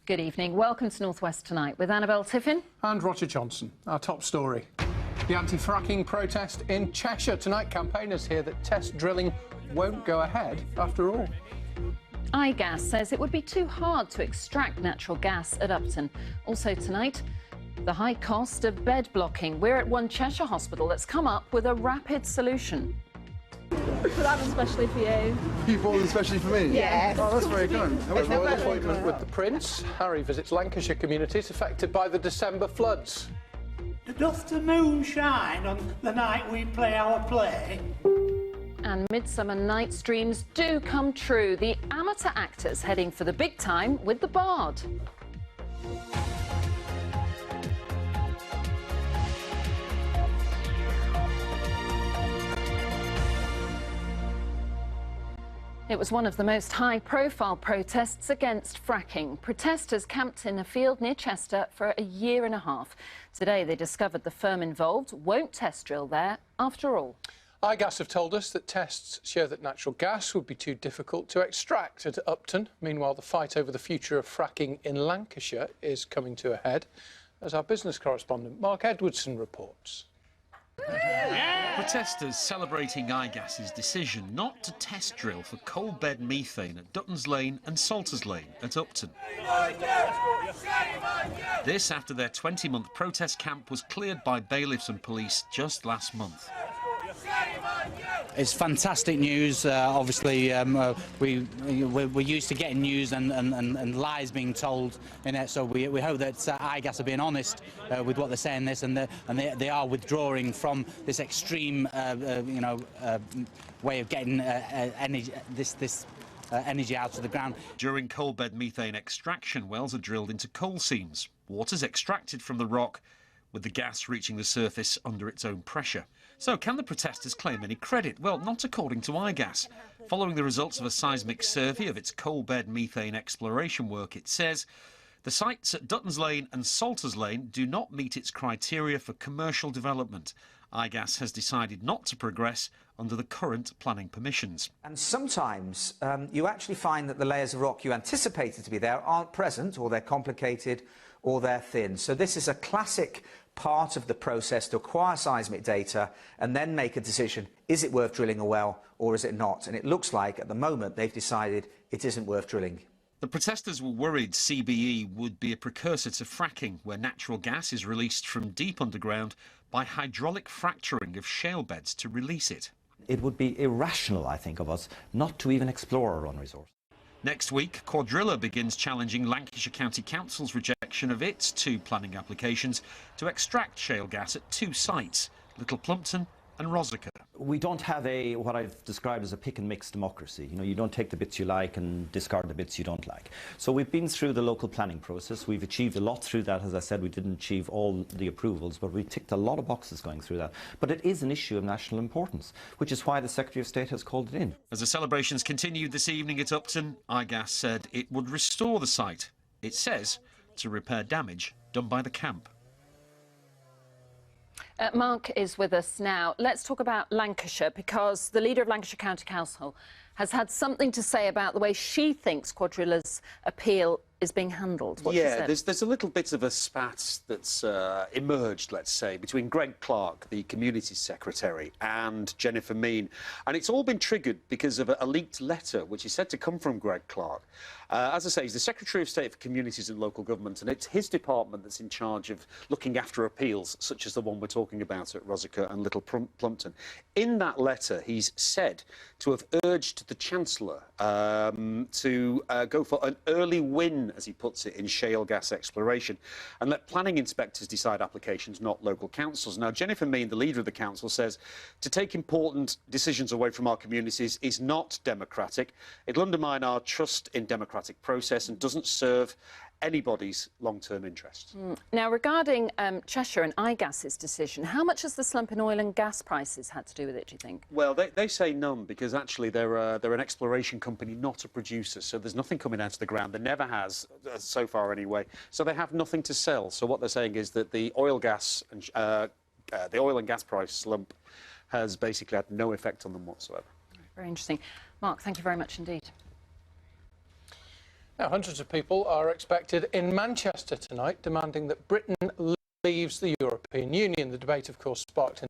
Good evening. Welcome to North West Tonight with Annabelle Tiffin and Roger Johnson. Our top story. The Anti Fracking protest in Cheshire. Tonight, campaigners hear that test drilling won't go ahead after all. IGAS says it would be too hard to extract natural gas at Upton. Also tonight, the high cost of bed blocking. We're at one Cheshire hospital that's come up with a rapid solution. But that was especially for you. You bought them especially for me? Yeah. Oh, that's very kind. A royal appointment with the Prince. Harry visits Lancashire communities affected by the December floods. Doth the moon shine on the night we play our play? And Midsummer Night's dreams do come true. The amateur actors heading for the big time with the Bard. It was one of the most high-profile protests against fracking. Protesters camped in a field near Chester for a year and a half. Today, they discovered the firm involved won't test drill there after all. IGAS have told us that tests show that natural gas would be too difficult to extract at Upton. Meanwhile, the fight over the future of fracking in Lancashire is coming to a head, as our business correspondent Mark Edwardson reports. Protesters celebrating IGAS's decision not to test drill for coal bed methane at Duttons Lane and Salters Lane at Upton. This after their 20-month protest camp was cleared by bailiffs and police just last month. It's fantastic news. Obviously, we're used to getting news and lies being told in it, so we hope that IGAS are being honest with what they're saying this, and they are withdrawing from this extreme, way of getting energy out of the ground. During coal bed methane extraction, wells are drilled into coal seams. Water's extracted from the rock, with the gas reaching the surface under its own pressure. So can the protesters claim any credit? Well, not according to IGAS. Following the results of a seismic survey of its coal bed methane exploration work, it says the sites at Duttons Lane and Salters Lane do not meet its criteria for commercial development. IGAS has decided not to progress under the current planning permissions. And sometimes you actually find that the layers of rock you anticipated to be there aren't present, or they're complicated, or they're thin. So this is a classic part of the process to acquire seismic data and then make a decision, is it worth drilling a well or is it not? And it looks like at the moment they've decided it isn't worth drilling. The protesters were worried CBE would be a precursor to fracking, where natural gas is released from deep underground by hydraulic fracturing of shale beds to release it. It would be irrational, I think, of us not to even explore our own resource. Next week, Quadrilla begins challenging Lancashire County Council's rejection of its 2 planning applications to extract shale gas at 2 sites, Little Plumpton and Rosica. We don't have what I've described as a pick and mix democracy. You know, you don't take the bits you like and discard the bits you don't like. So we've been through the local planning process. We've achieved a lot through that. As I said, we didn't achieve all the approvals, but we ticked a lot of boxes going through that. But it is an issue of national importance, which is why the Secretary of State has called it in. As the celebrations continued this evening at Upton, IGAS said it would restore the site. It says to repair damage done by the camp. Mark is with us now. Let's talk about Lancashire, because the leader of Lancashire County Council has had something to say about the way she thinks Quadrilla's appeal is being handled. Yeah, there's a little bit of a spat that's emerged, let's say, between Greg Clark, the Community Secretary, and Jennifer Mean. And it's all been triggered because of a leaked letter, which is said to come from Greg Clark. As I say, he's the Secretary of State for Communities and Local Government, and it's his department that's in charge of looking after appeals, such as the one we're talking about at Rosica and Little Plumpton. In that letter, he's said to have urged the Chancellor to go for an early win, as he puts it, in shale gas exploration, and let planning inspectors decide applications, not local councils. Now, Jennifer Mean, the leader of the council, says to take important decisions away from our communities is not democratic. It'll undermine our trust in democratic process and doesn't serve anybody's long-term interests. Now, regarding Cheshire and IGAS's decision, how much has the slump in oil and gas prices had to do with it, do you think? Well, they say none, because actually they're an exploration company, not a producer, so there's nothing coming out of the ground. There never has, so far anyway, so they have nothing to sell. So what they're saying is that the oil and gas price slump has basically had no effect on them whatsoever. Very interesting. Mark, thank you very much indeed. Now, hundreds of people are expected in Manchester tonight, demanding that Britain leaves the European Union. The debate, of course, sparked